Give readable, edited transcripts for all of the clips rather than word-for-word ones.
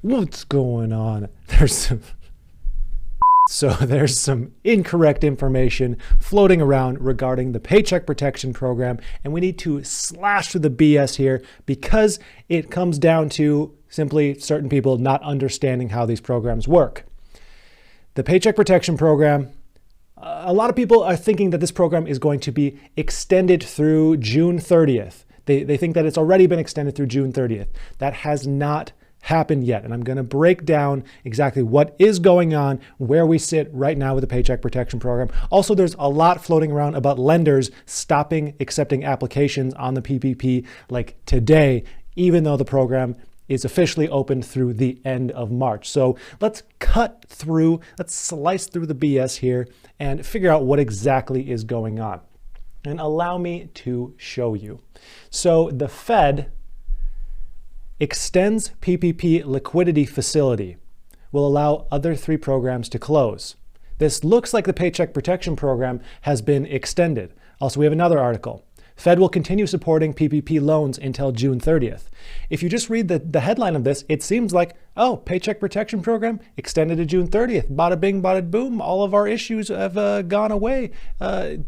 What's going on? There's some incorrect information floating around regarding the Paycheck Protection Program, and we need to slash through the BS here because it comes down to simply certain people not understanding how these programs work. The Paycheck Protection Program, a lot of people are thinking that this program is going to be extended through June 30th. They think that it's already been extended through June 30th. That has not happened yet. And I'm going to break down exactly what is going on, where we sit right now with the Paycheck Protection Program. Also, there's a lot floating around about lenders stopping accepting applications on the PPP like today, even though the program is officially open through the end of March. So let's slice through the BS here and figure out what exactly is going on. And allow me to show you. So the Fed extends PPP liquidity facility, will allow other three programs to close. This looks like the Paycheck Protection Program has been extended. Also, we have another article. Fed will continue supporting PPP loans until June 30th. If you just read the headline of this, it seems like, oh, Paycheck Protection Program extended to June 30th. Bada bing, bada boom. All of our issues have gone away.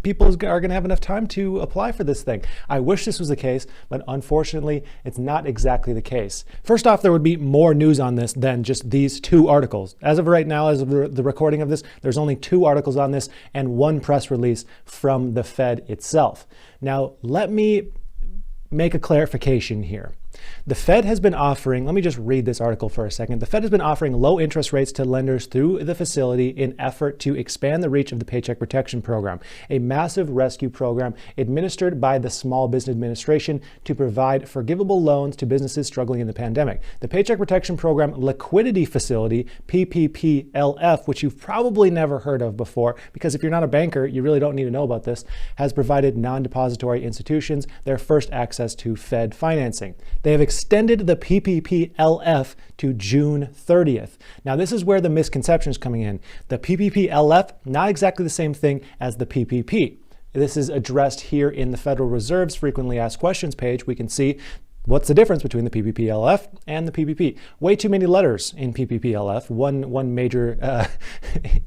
People are going to have enough time to apply for this thing. I wish this was the case, but unfortunately, it's not exactly the case. First off, there would be more news on this than just these two articles. As of right now, as of the recording of this, there's only 2 articles on this and 1 press release from the Fed itself. Now, let me make a clarification here. The Fed has been offering, let me just read this article for a second. The Fed has been offering low interest rates to lenders through the facility in effort to expand the reach of the Paycheck Protection Program, a massive rescue program administered by the Small Business Administration to provide forgivable loans to businesses struggling in the pandemic. The Paycheck Protection Program Liquidity Facility, PPPLF, which you've probably never heard of before, because if you're not a banker, you really don't need to know about this, has provided non-depository institutions their first access to Fed financing. They have extended the PPPLF to June 30th. Now, this is where the misconception is coming in. The PPPLF, not exactly the same thing as the PPP. This is addressed here in the Federal Reserve's frequently asked questions page. We can see what's the difference between the PPPLF and the PPP. Way too many letters in PPPLF. One major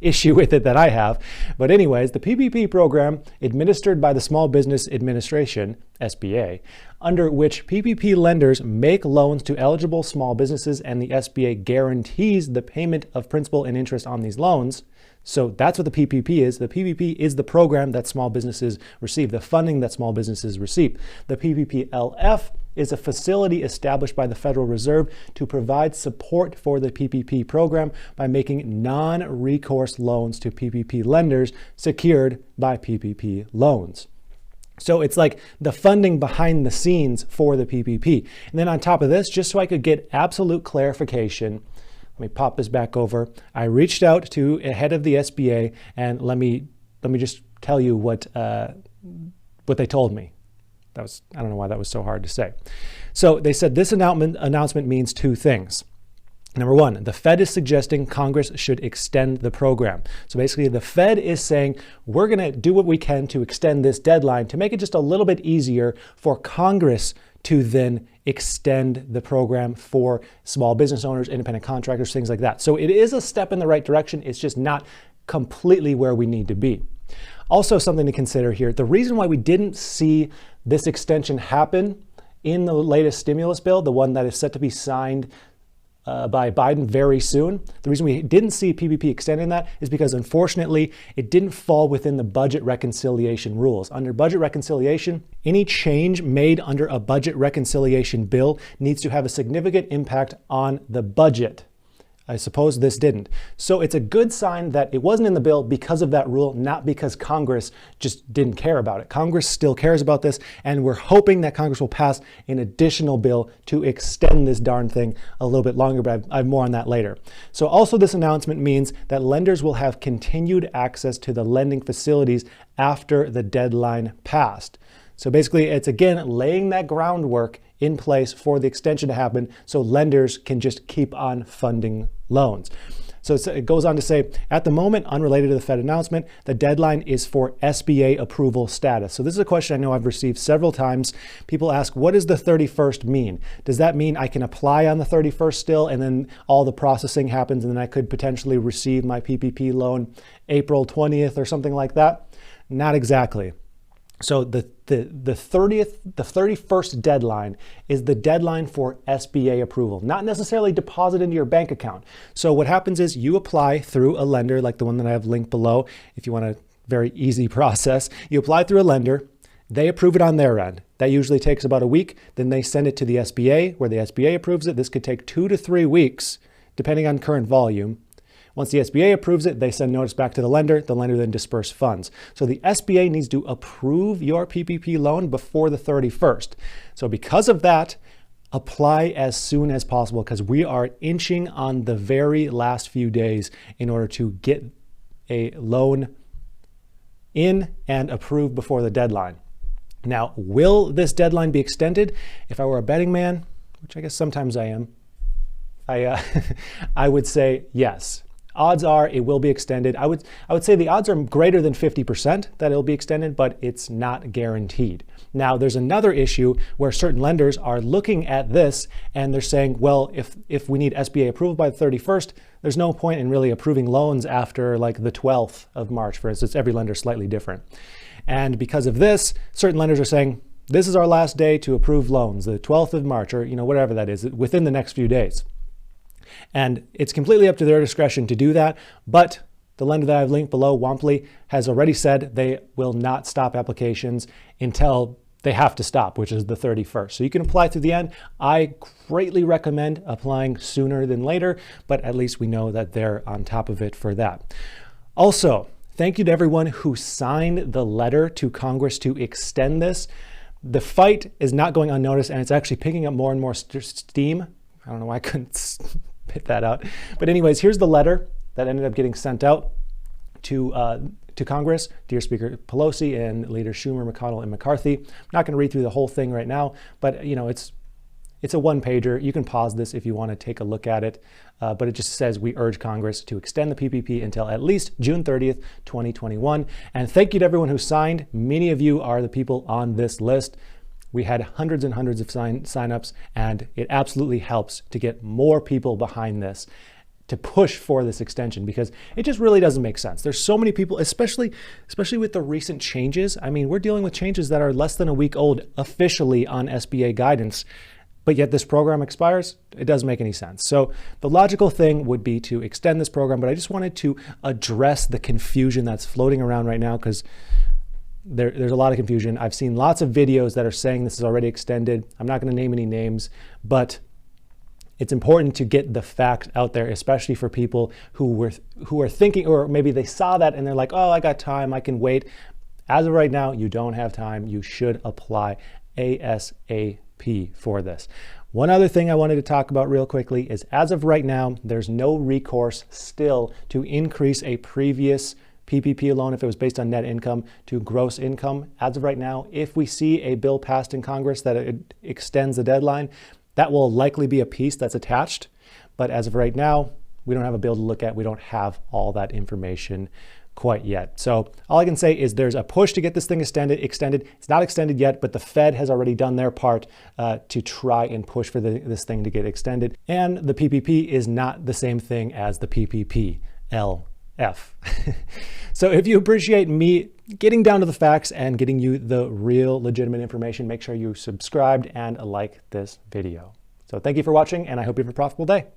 issue with it that I have. But anyways, the PPP program administered by the Small Business Administration, SBA, under which PPP lenders make loans to eligible small businesses and the SBA guarantees the payment of principal and interest on these loans. So that's what the PPP is. The PPP is the program that small businesses receive, the funding that small businesses receive. The PPPLF is a facility established by the Federal Reserve to provide support for the PPP program by making non-recourse loans to PPP lenders secured by PPP loans. So it's like the funding behind the scenes for the PPP. And then on top of this, just so I could get absolute clarification, let me pop this back over. I reached out to a head of the SBA, and let me just tell you what they told me. I don't know why that was so hard to say. So they said this announcement means 2 things. Number 1, the Fed is suggesting Congress should extend the program. So basically the Fed is saying we're going to do what we can to extend this deadline to make it just a little bit easier for Congress to then extend the program for small business owners, independent contractors, things like that. So it is a step in the right direction. It's just not completely where we need to be. Also, something to consider here, the reason why we didn't see this extension happen in the latest stimulus bill, the one that is set to be signed by Biden very soon. The reason we didn't see PPP extending that is because, unfortunately, it didn't fall within the budget reconciliation rules. Under budget reconciliation, any change made under a budget reconciliation bill needs to have a significant impact on the budget. I suppose this didn't. So it's a good sign that it wasn't in the bill because of that rule, not because Congress just didn't care about it. Congress still cares about this, and we're hoping that Congress will pass an additional bill to extend this darn thing a little bit longer, but I have more on that later. So also this announcement means that lenders will have continued access to the lending facilities after the deadline passed. So basically, it's again laying that groundwork in place for the extension to happen so lenders can just keep on funding loans. So it goes on to say, at the moment, unrelated to the Fed announcement, the deadline is for SBA approval status. So this is a question I know I've received several times. People ask, what does the 31st mean? Does that mean I can apply on the 31st still, and then all the processing happens, and then I could potentially receive my PPP loan April 20th or something like that? Not exactly. So the 31st deadline is the deadline for SBA approval, not necessarily deposit into your bank account. So what happens is you apply through a lender like the one that I have linked below. If you want a very easy process, you apply through a lender, they approve it on their end. That usually takes about a week. Then they send it to the SBA where the SBA approves it. This could take 2 to 3 weeks, depending on current volume. Once the SBA approves it, they send notice back to the lender then disperses funds. So the SBA needs to approve your PPP loan before the 31st. So because of that, apply as soon as possible because we are inching on the very last few days in order to get a loan in and approved before the deadline. Now, will this deadline be extended? If I were a betting man, which I guess sometimes I am, I would say yes. Odds are it will be extended. I would say the odds are greater than 50% that it'll be extended, but it's not guaranteed. Now, there's another issue where certain lenders are looking at this and they're saying, well, if we need SBA approval by the 31st, there's no point in really approving loans after like the 12th of March, for instance. Every lender is slightly different. And because of this, certain lenders are saying, this is our last day to approve loans, the 12th of March, or whatever that is, within the next few days. And it's completely up to their discretion to do that. But the lender that I've linked below, Womply, has already said they will not stop applications until they have to stop, which is the 31st. So you can apply through the end. I greatly recommend applying sooner than later, but at least we know that they're on top of it for that. Also, thank you to everyone who signed the letter to Congress to extend this. The fight is not going unnoticed, and it's actually picking up more and more steam. I don't know why I couldn't spit that out. But anyways, here's the letter that ended up getting sent out to Congress, Dear Speaker Pelosi and Leaders Schumer, McConnell, and McCarthy. I'm not going to read through the whole thing right now, but it's a one-pager. You can pause this if you want to take a look at it, but it just says we urge Congress to extend the PPP until at least June 30th, 2021. And thank you to everyone who signed. Many of you are the people on this list. We had hundreds and hundreds of sign-ups, and it absolutely helps to get more people behind this, to push for this extension, because it just really doesn't make sense. There's so many people, especially with the recent changes. I mean, we're dealing with changes that are less than a week old officially on SBA guidance, but yet this program expires. It doesn't make any sense. So the logical thing would be to extend this program, but I just wanted to address the confusion that's floating around right now, because there's a lot of confusion. I've seen lots of videos that are saying this is already extended. I'm not going to name any names, but it's important to get the facts out there, especially for people who are thinking, or maybe they saw that and they're like, oh, I got time, I can wait. As of right now, you don't have time. You should apply ASAP for this. One other thing I wanted to talk about real quickly is, as of right now, there's no recourse still to increase a previous PPP loan if it was based on net income to gross income. As of right now, if we see a bill passed in Congress that it extends the deadline, that will likely be a piece that's attached. But as of right now, we don't have a bill to look at. We don't have all that information quite yet. So all I can say is there's a push to get this thing extended. It's not extended yet, but the Fed has already done their part to try and push for this thing to get extended. And the PPP is not the same thing as the PPP-LF. So if you appreciate me getting down to the facts and getting you the real legitimate information, make sure you subscribed and like this video. So thank you for watching, and I hope you have a profitable day.